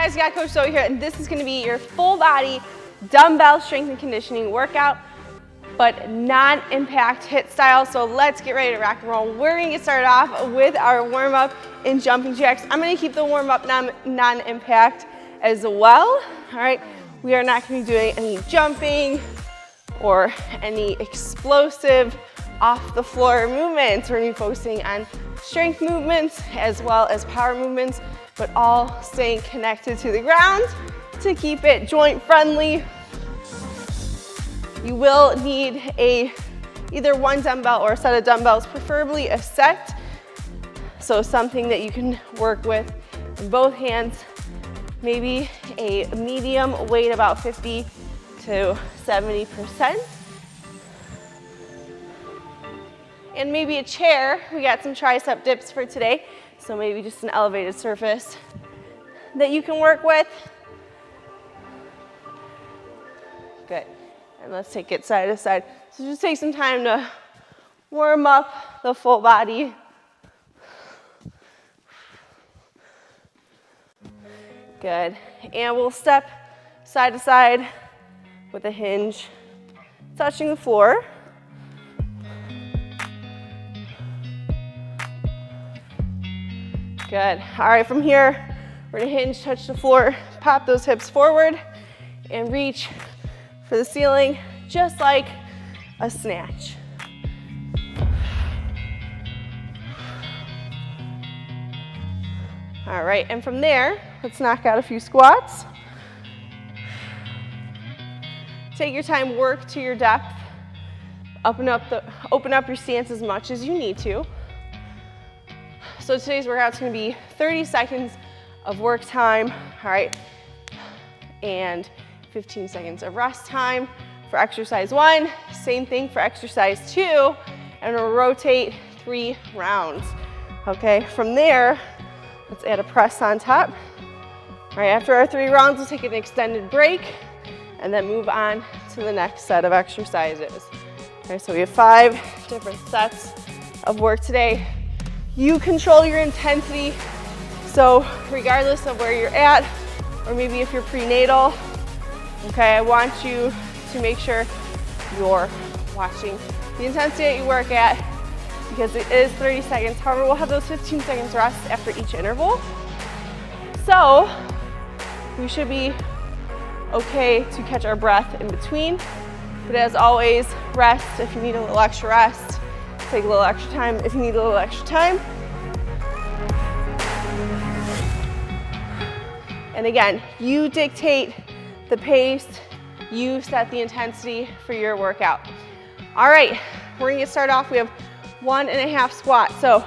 guys, got Coach Zoe here, and this is gonna be your full body dumbbell strength and conditioning workout, but non-impact HIIT style. So let's get ready to rock and roll. We're gonna get started off with our warm up in jumping jacks. I'm gonna keep the warm up non-impact as well. All right, we are not gonna be doing any jumping or any explosive off the floor movements. We're gonna be focusing on strength movements as well as power movements, but all staying connected to the ground to keep it joint friendly. You will need either one dumbbell or a set of dumbbells, preferably a set. So something that you can work with in both hands, maybe a medium weight, about 50 to 70%. And maybe a chair. We got some tricep dips for today, so maybe just an elevated surface that you can work with. Good. And let's take it side to side. So just take some time to warm up the full body. Good. And we'll step side to side with a hinge touching the floor. Good. All right, from here, we're gonna hinge, touch the floor, pop those hips forward, and reach for the ceiling, just like a snatch. All right, and from there, let's knock out a few squats. Take your time, work to your depth. Open up your stance as much as you need to. So today's workout's gonna be 30 seconds of work time, all right, and 15 seconds of rest time for exercise 1. Same thing for exercise 2, and we'll rotate 3 rounds, okay? From there, let's add a press on top. All right, after our 3 rounds, we'll take an extended break and then move on to the next set of exercises. Okay, so we have 5 different sets of work today. You control your intensity, so regardless of where you're at, or maybe if you're prenatal, okay, I want you to make sure you're watching the intensity that you work at, because it is 30 seconds. However, we'll have those 15 seconds rest after each interval. So we should be okay to catch our breath in between. But as always, rest if you need a little extra rest. Take a little extra time if you need a little extra time. And again, you dictate the pace, you set the intensity for your workout. All right, we're gonna get started off. We have 1.5 squats. So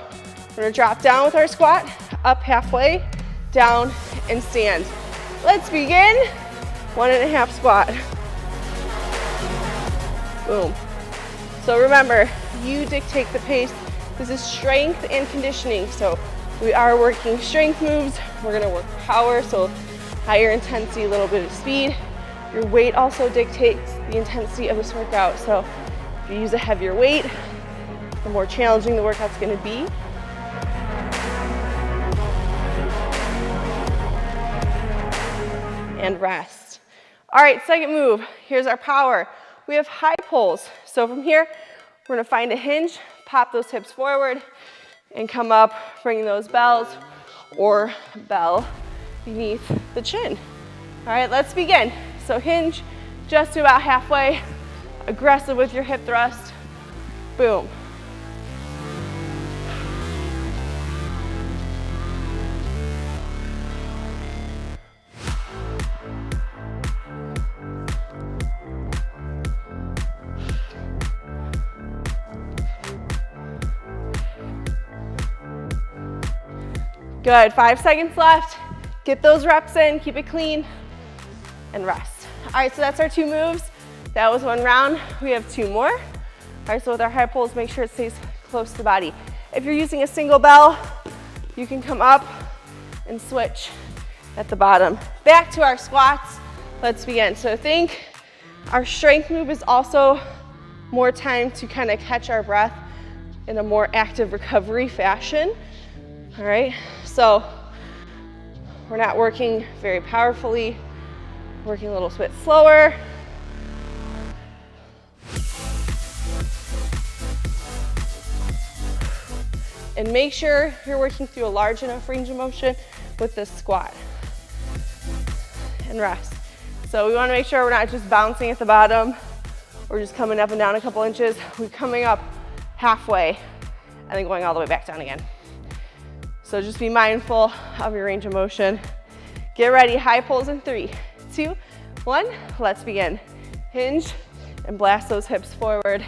we're gonna drop down with our squat, up halfway, down, and stand. Let's begin. 1.5 squat. Boom. So remember, you dictate the pace. This is strength and conditioning. So we are working strength moves. We're gonna work power, so higher intensity, a little bit of speed. Your weight also dictates the intensity of this workout. So if you use a heavier weight, the more challenging the workout's gonna be. And rest. All right, second move. Here's our power. We have high pulls. So from here, we're gonna find a hinge, pop those hips forward, and come up, bringing those bells or bell beneath the chin. All right, let's begin. So hinge just to about halfway, aggressive with your hip thrust, boom. Good, 5 seconds left. Get those reps in, keep it clean, and rest. All right, so that's our 2 moves. That was 1 round. We have 2 more. All right, so with our high pulls, make sure it stays close to the body. If you're using a single bell, you can come up and switch at the bottom. Back to our squats. Let's begin. So think our strength move is also more time to kind of catch our breath in a more active recovery fashion. All right, so We're not working very powerfully, working a little bit slower. And make sure you're working through a large enough range of motion with this squat. And rest. So we want to make sure we're not just bouncing at the bottom or just coming up and down a couple inches. We're coming up halfway and then going all the way back down again. So just be mindful of your range of motion. Get ready, high pulls in 3, 2, 1, let's begin. Hinge and blast those hips forward.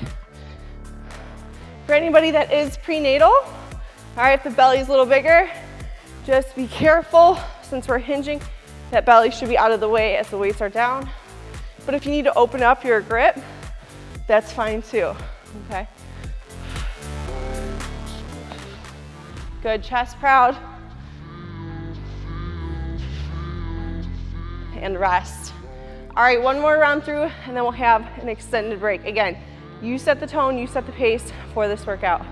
For anybody that is prenatal, all right, if the belly's a little bigger, just be careful. Since we're hinging, that belly should be out of the way as the weights are down. But if you need to open up your grip, that's fine too, okay? Good, chest proud. And rest. All right, one more round through and then we'll have an extended break. Again, you set the tone, you set the pace for this workout.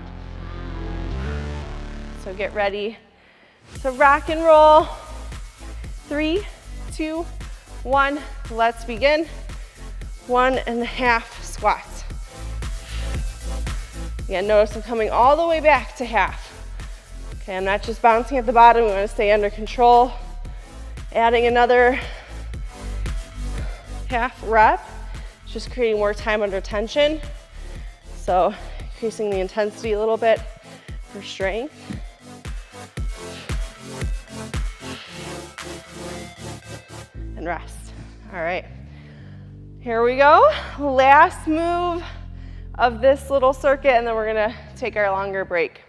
So get ready to rock and roll. 3, 2, 1, let's begin. 1.5 squats. Again, notice I'm coming all the way back to half. Okay, I'm not just bouncing at the bottom, we want to stay under control. Adding another half rep, just creating more time under tension. So increasing the intensity a little bit for strength. And rest. All right, here we go. Last move of this little circuit, and then we're gonna take our longer break.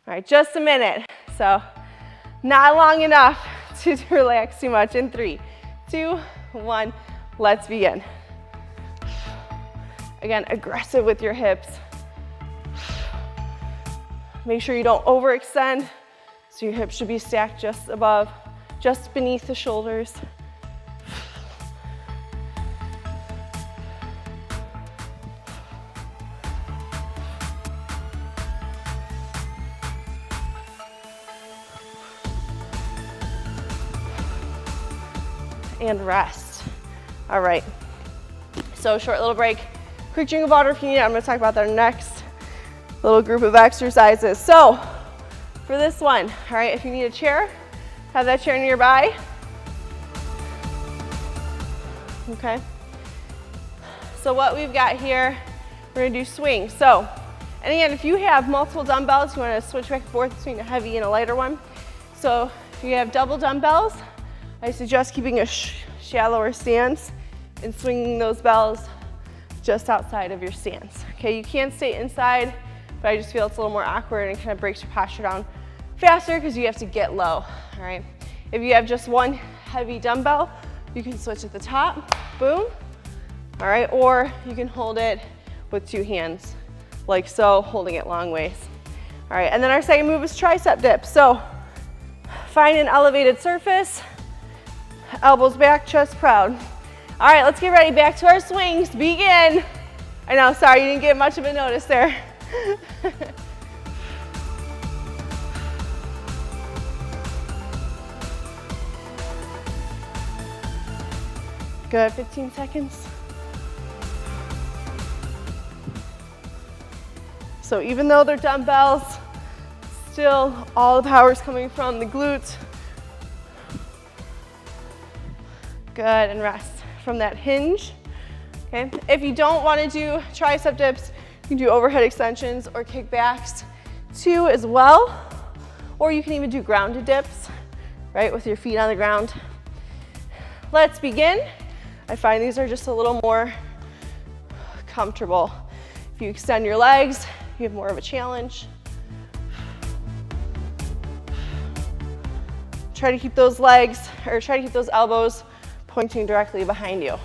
All right, just a minute. So not long enough to relax too much. In 3, 2, 1, let's begin. Again, aggressive with your hips. Make sure you don't overextend. So your hips should be stacked just above, just beneath the shoulders. And rest. All right, so short little break. Quick drink of water if you need it. I'm gonna talk about our next little group of exercises. So for this one, all right, if you need a chair, have that chair nearby. Okay, so what we've got here, we're gonna do swings. So, and again, if you have multiple dumbbells, you wanna switch back and forth between a heavy and a lighter one. So if you have double dumbbells, I suggest keeping a shallower stance and swinging those bells just outside of your stance. Okay, you can stay inside, but I just feel it's a little more awkward and it kind of breaks your posture down faster because you have to get low, all right? If you have just one heavy dumbbell, you can switch at the top, boom, all right? Or you can hold it with 2 hands, like so, holding it long ways. All right, and then our second move is tricep dips. So find an elevated surface, elbows back, chest proud. All right, let's get ready, back to our swings, begin. I know, sorry, you didn't get much of a notice there. Good, 15 seconds. So even though they're dumbbells, still all the power is coming from the glutes. Good, and rest from that hinge. Okay, if you don't want to do tricep dips, you can do overhead extensions or kickbacks too as well. Or you can even do grounded dips, right, with your feet on the ground. Let's begin. I find these are just a little more comfortable. If you extend your legs, you have more of a challenge. Try to keep those legs, or try to keep those elbows pointing directly behind you.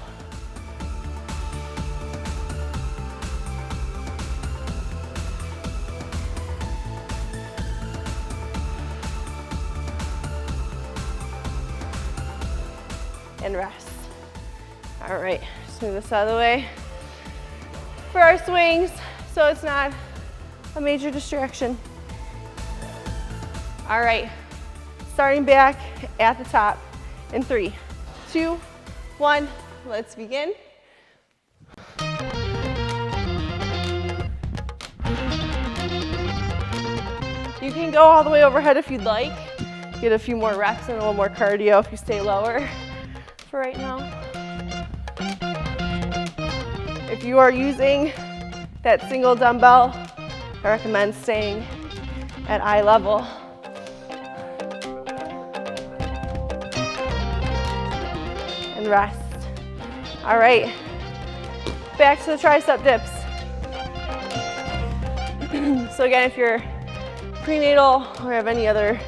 And rest. All right, just move this out of the way for our swings so it's not a major distraction. All right, Starting back at the top in 3, 2, 1, let's begin. You can go all the way overhead if you'd like. Get a few more reps and a little more cardio if you stay lower for right now. If you are using that single dumbbell, I recommend staying at eye level. And rest. All right, back to the tricep dips. So again, if you're prenatal or have any other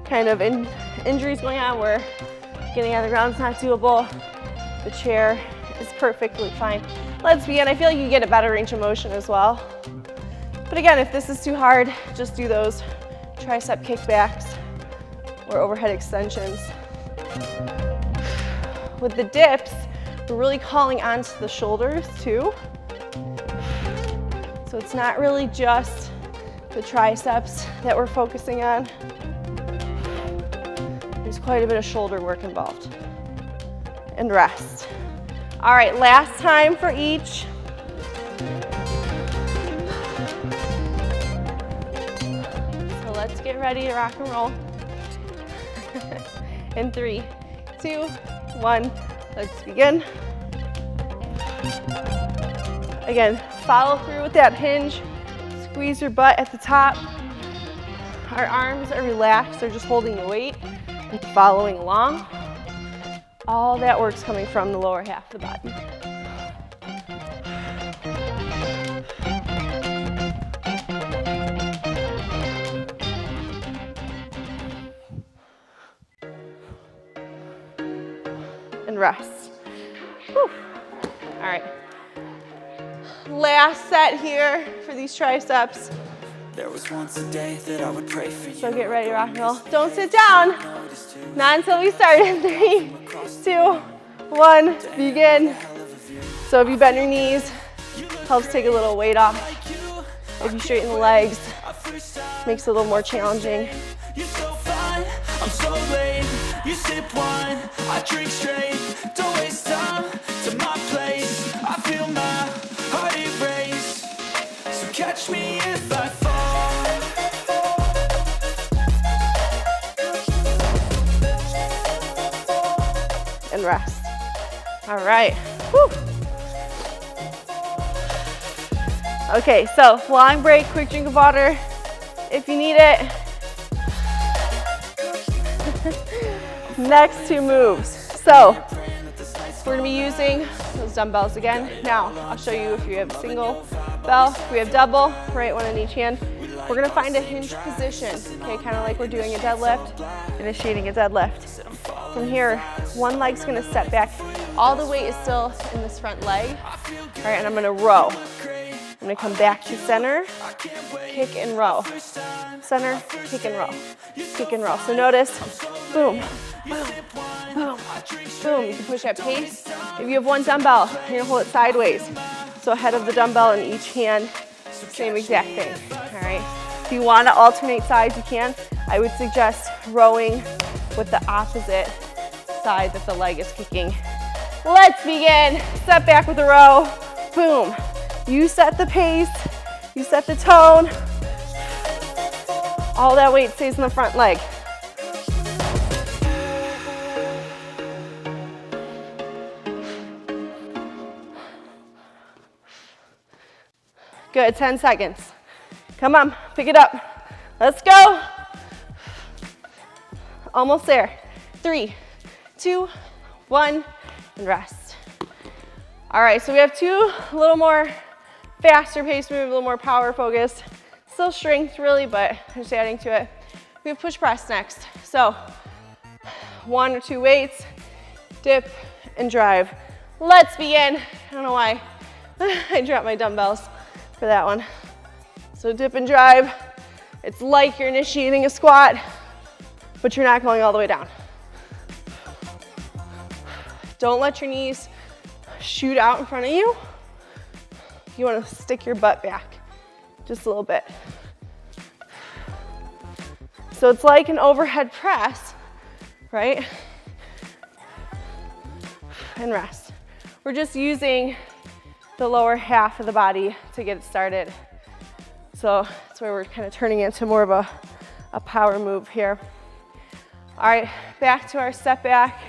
kind of injuries going on where getting out of the ground is not doable, the chair is perfectly fine. Let's begin. I feel like you get a better range of motion as well. But again, if this is too hard, just do those tricep kickbacks or overhead extensions. With the dips, we're really calling onto the shoulders too. So it's not really just the triceps that we're focusing on. There's quite a bit of shoulder work involved. And rest. All right, last time for each. So let's get ready to rock and roll. In 3, 2, 1, let's begin. Again, follow through with that hinge. Squeeze your butt at the top. Our arms are relaxed, they're just holding the weight and following along. All that work's coming from the lower half of the body. And rest. Whew. All right. Last set here for these triceps. There was once a day that I would pray for you. So get ready, rock and roll. Don't sit down. Not until we start in 3, 2, 1, begin. So if you bend your knees, helps take a little weight off. If you straighten the legs, makes it a little more challenging. You're so fine, I'm so late. You sip wine, I drink straight. Don't waste time to my place. I feel my heart erase. So catch me if I fall. And rest. All right. Whew. Okay, so long break, quick drink of water if you need it. Next 2 moves. So we're gonna be using those dumbbells again. Now I'll show you if you have single bell, if we have double, right, one in each hand. We're gonna find a hinge position, okay, kind of like we're doing a deadlift, initiating a deadlift. From here, one leg's gonna step back. All the weight is still in this front leg. All right, and I'm gonna row. I'm gonna come back to center, kick and row. Center, kick and row, kick and row. So notice, boom, boom, boom, boom. You can push at pace. If you have one dumbbell, you're gonna hold it sideways. So head of the dumbbell in each hand, same exact thing, all right? If you wanna alternate sides, you can. I would suggest rowing with the opposite side that the leg is kicking. Let's begin. Step back with a row, boom. You set the pace, you set the tone. All that weight stays in the front leg. Good, 10 seconds. Come on, pick it up. Let's go. Almost there. 3, 2, 1, and rest. All right, so we have 2 a little more faster pace move, a little more power focused. Still strength really, but I'm just adding to it. We have push press next. So 1 or 2 weights, dip and drive. Let's begin. I don't know why I dropped my dumbbells for that one. So dip and drive. It's like you're initiating a squat, but you're not going all the way down. Don't let your knees shoot out in front of you. You want to stick your butt back just a little bit. So it's like an overhead press, right? And rest. We're just using the lower half of the body to get it started. So that's why we're kind of turning it into more of a power move here. All right, back to our step back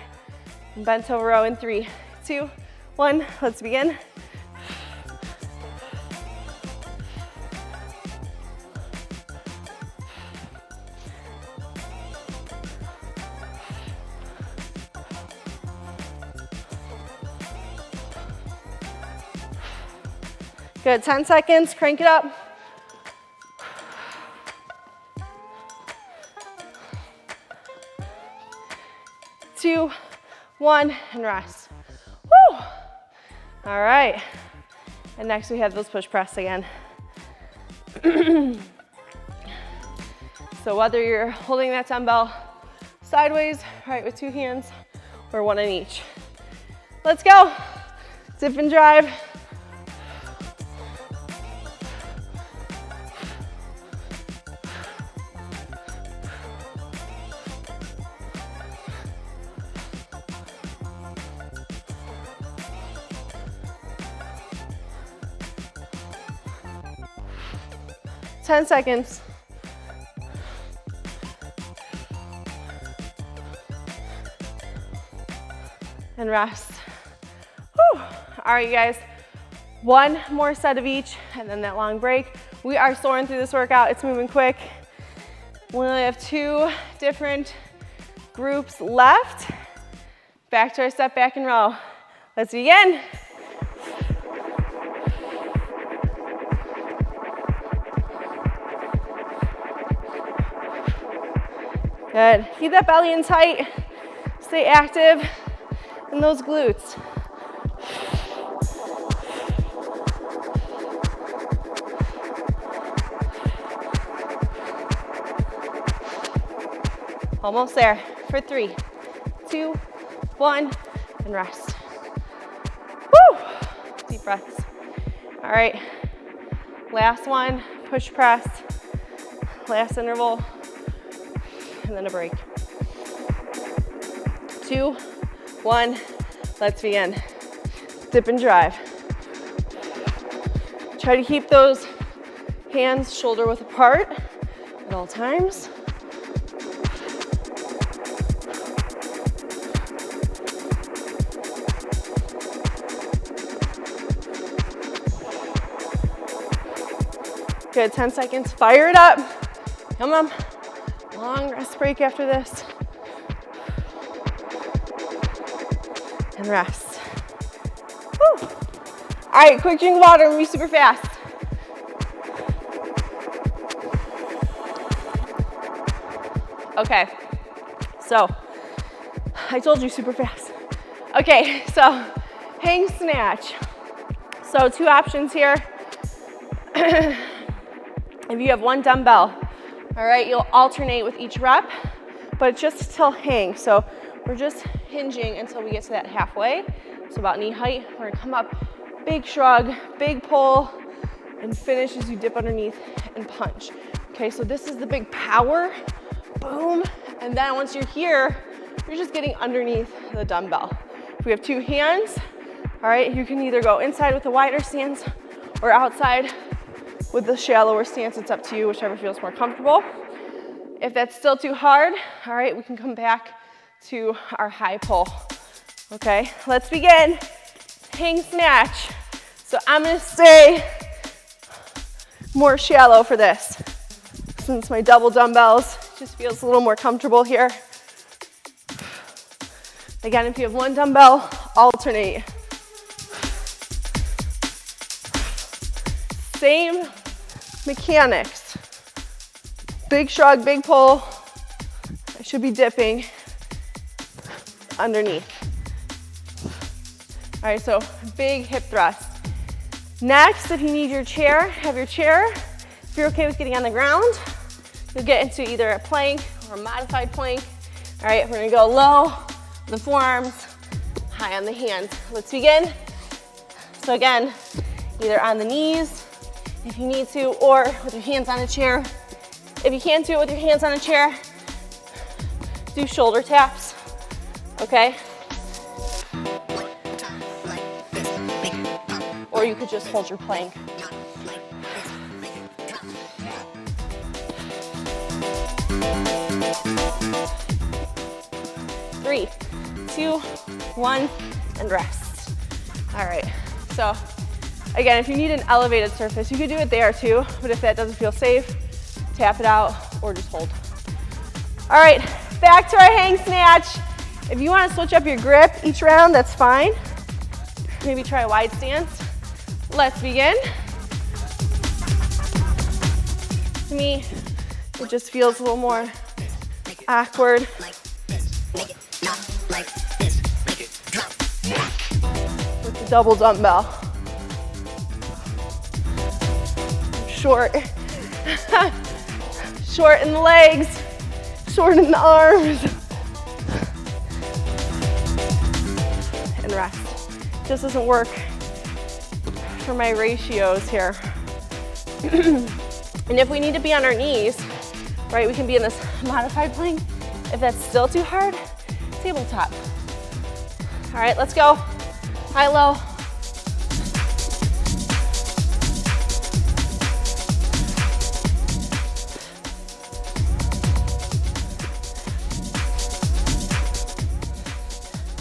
and bent over row in 3, 2, 1. Let's begin. Good, 10 seconds, crank it up. Two, 1, and rest. Woo! All right, and next we have those push press again. So whether you're holding that dumbbell sideways, right, with 2 hands, or 1 in each. Let's go. Dip and drive. Ten seconds. And rest. Whew. All right, you guys. 1 more set of each, and then that long break. We are soaring through this workout. It's moving quick. We only have 2 different groups left. Back to our step back and row. Let's begin. Good. Keep that belly in tight. Stay active in those glutes. Almost there. For 3, 2, 1, and rest. Woo! Deep breaths. All right. Last one, push press. Last interval. And then a break. 2, 1, let's begin. Dip and drive. Try to keep those hands shoulder width apart at all times. Good, 10 seconds, fire it up. Come on. Long rest break after this. And rest. Woo. All right, quick drink of water, we'll be super fast. Okay, so I told you super fast. Okay, so hang snatch. So 2 options here. If you have 1 dumbbell, all right, you'll alternate with each rep, but just till hang. So we're just hinging until we get to that halfway. So about knee height, we're gonna come up, big shrug, big pull, and finish as you dip underneath and punch. Okay, so this is the big power, boom. And then once you're here, you're just getting underneath the dumbbell. If we have 2 hands, all right, you can either go inside with a wider stance or outside with the shallower stance. It's up to you, whichever feels more comfortable. If that's still too hard, all right, we can come back to our high pull. Okay, let's begin. Hang snatch. So I'm gonna stay more shallow for this. Since my double dumbbells just feels a little more comfortable here. Again, if you have 1 dumbbell, alternate. Same mechanics. Big shrug, big pull. I should be dipping underneath. All right, so big hip thrust. Next, if you need your chair, have your chair. If you're okay with getting on the ground, you'll get into either a plank or a modified plank. All right, we're gonna go low on the forearms, high on the hands. Let's begin. So again, either on the knees, if you need to, or with your hands on the chair, If you can't do it with your hands on a chair, do shoulder taps, okay? Or you could just hold your plank. Three, 2, 1, and rest. All right, so again, if you need an elevated surface, you could do it there too, but if that doesn't feel safe, tap it out or just hold. All right, back to our hang snatch. If you want to switch up your grip each round, that's fine. Maybe try a wide stance. Let's begin. To me, it just feels a little more awkward. With the double dumbbell. Short. Short in the legs, short in the arms. And rest. This doesn't work for my ratios here. And if we need to be on our knees, right, we can be in this modified plank. If that's still too hard, tabletop. All right, let's go. High, low.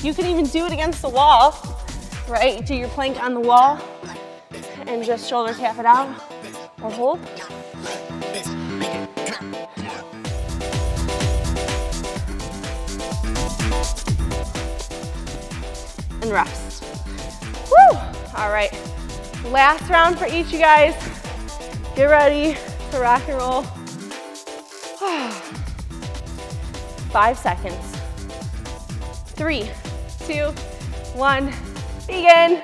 You can even do it against the wall, right? Do your plank on the wall and just shoulder tap it out or hold. And rest. Woo! All right, last round for each, you guys. Get ready to rock and roll. 5 seconds. 3, 2, 1, begin.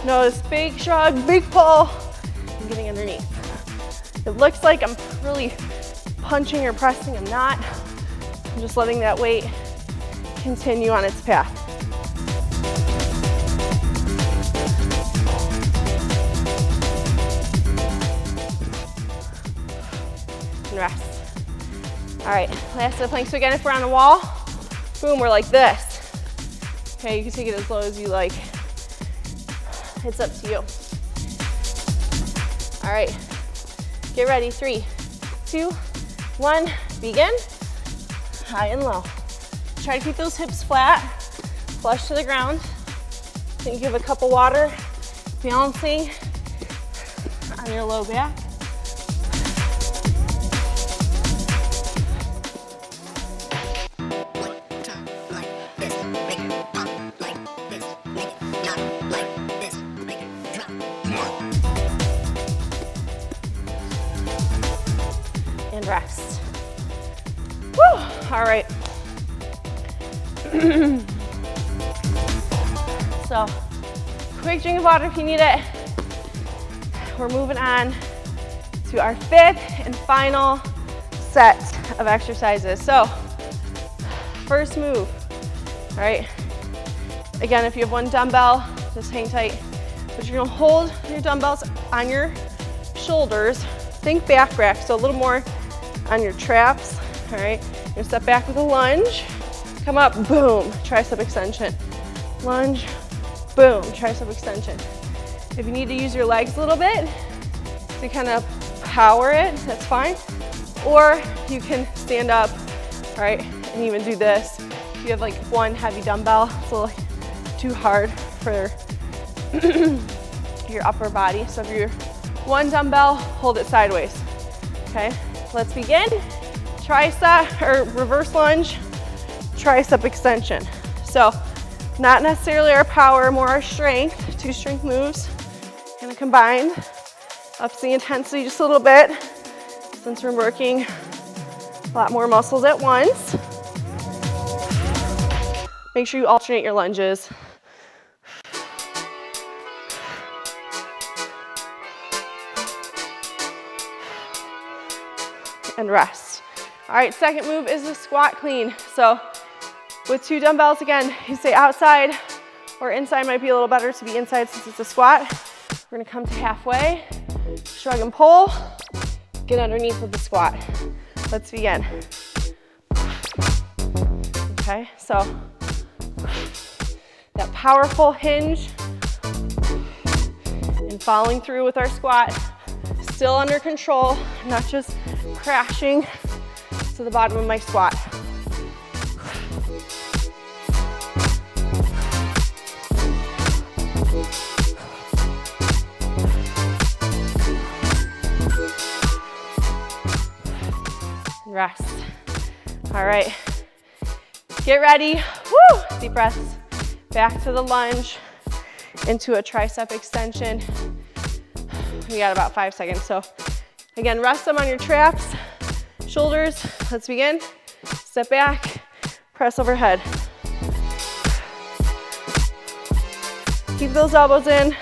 Notice big shrug, big pull, and getting underneath. It looks like I'm really punching or pressing, I'm not. I'm just letting that weight continue on its path. And rest. All right, last set of planks. So again, if we're on a wall, boom, we're like this. Okay, you can take it as low as you like. It's up to you. All right, get ready. 3, 2, 1, begin. High and low. Try to keep those hips flat, flush to the ground. Think you have a cup of water, balancing on your low back. And rest. Woo! All right. So, quick drink of water if you need it. We're moving on to our 5th and final set of exercises. So, first move, all right? Again, if you have one dumbbell, just hang tight. But you're gonna hold your dumbbells on your shoulders. Think back rack, so a little more on your traps, all right? You're gonna step back with a lunge. Come up, boom, tricep extension. Lunge, boom, tricep extension. If you need to use your legs a little bit to kind of power it, that's fine. Or you can stand up, all right, and even do this. If you have like one heavy dumbbell, it's a little too hard for your upper body. So if you're one dumbbell, hold it sideways, okay? Let's begin. Tricep, or reverse lunge, tricep extension. So not necessarily our power, more our strength. 2 strength moves, kind of combined. Ups the intensity just a little bit since we're working a lot more muscles at once. Make sure you alternate your lunges. And rest. All right, second move is the squat clean. So with 2 dumbbells, again, you stay outside Or inside might be a little better to be inside since it's a squat. We're gonna come to halfway, shrug and pull, get underneath with the squat. Let's begin. Okay, so that powerful hinge and following through with our squat, still under control, not just crashing to the bottom of my squat. Rest. All right, get ready. Woo! Deep breaths. Back to the lunge, into a tricep extension. We got about 5 seconds. So again, rest them on your traps, shoulders. Let's begin. Step back, press overhead. Keep those elbows in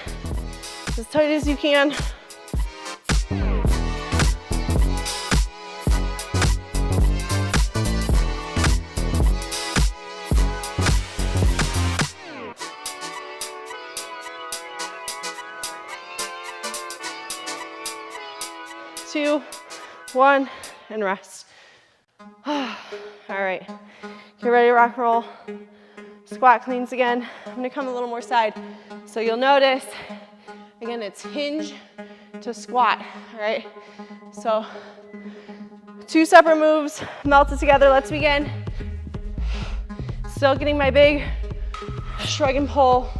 as tight as you can. Two, one, and rest. All right, get ready to rock and roll. Squat cleans again. I'm gonna come a little more side. So you'll notice, again, it's hinge to squat, all right? So 2 separate moves, melted together. Let's begin. Still getting my big shrug and pull.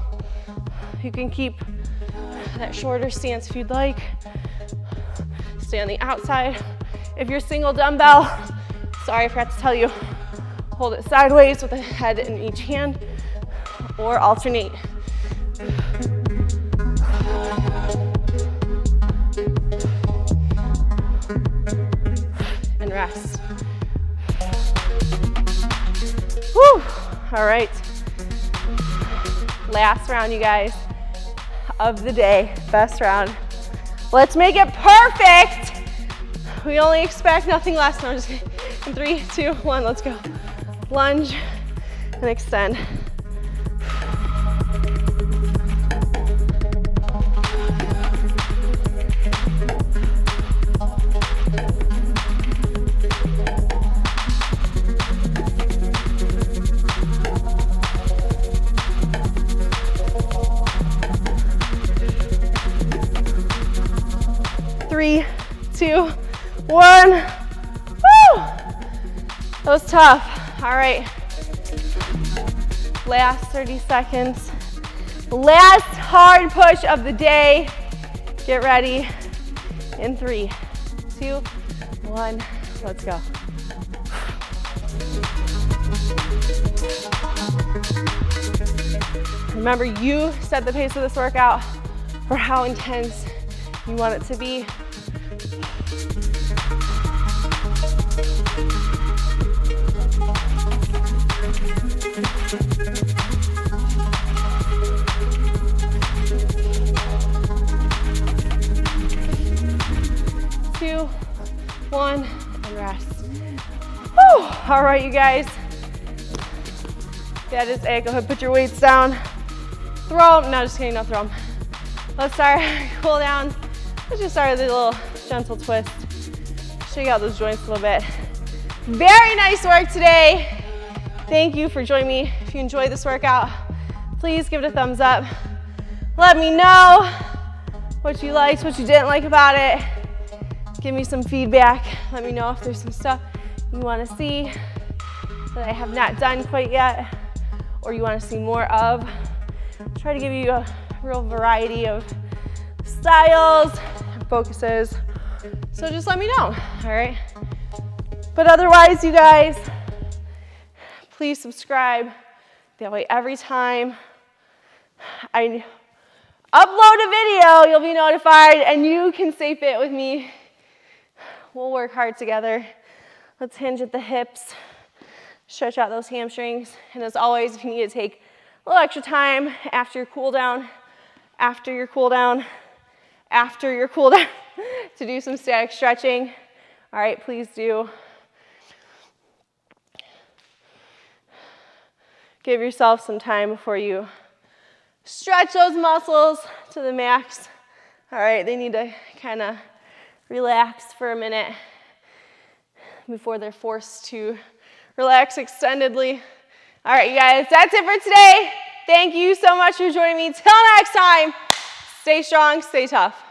You can keep that shorter stance if you'd like. Stay on the outside. If you're single dumbbell, sorry, I forgot to tell you, hold it sideways with the head in each hand, or alternate. And rest. Whew. All right. Last round, you guys, of the day. Best round. Let's make it perfect. We only expect nothing less. No, I'm just kidding. In 3, 2, 1, let's go. Lunge and extend. Three, 2, 1. Woo! That was tough. All right. Last 30 seconds. Last hard push of the day. Get ready. In 3, 2, 1. Let's go. Remember, you set the pace of this workout for how intense you want it to be. Two, 1, and rest. Whew. All right, you guys. That is it. Go ahead, put your weights down. Throw them. No, just kidding, no, throw them. Let's start, cool down. Let's just start with a little gentle twist. Shake out those joints a little bit. Very nice work today. Thank you for joining me. If you enjoyed this workout, please give it a thumbs up. Let me know what you liked, what you didn't like about it. Give me some feedback. Let me know if there's some stuff you want to see that I have not done quite yet, or you want to see more of. Try to give you a real variety of styles, focuses. So just let me know, all right? But otherwise, you guys, please subscribe. That way every time I upload a video, you'll be notified and you can stay fit with me. We'll work hard together. Let's hinge at the hips, stretch out those hamstrings. And as always, if you need to take a little extra time after your cool down, to do some static stretching, all right, please do. Give yourself some time before you Stretch those muscles to the max. All right, they need to kind of relax for a minute before they're forced to relax extendedly. All right, you guys, that's it for today. Thank you so much for joining me. Till next time, stay strong, stay tough.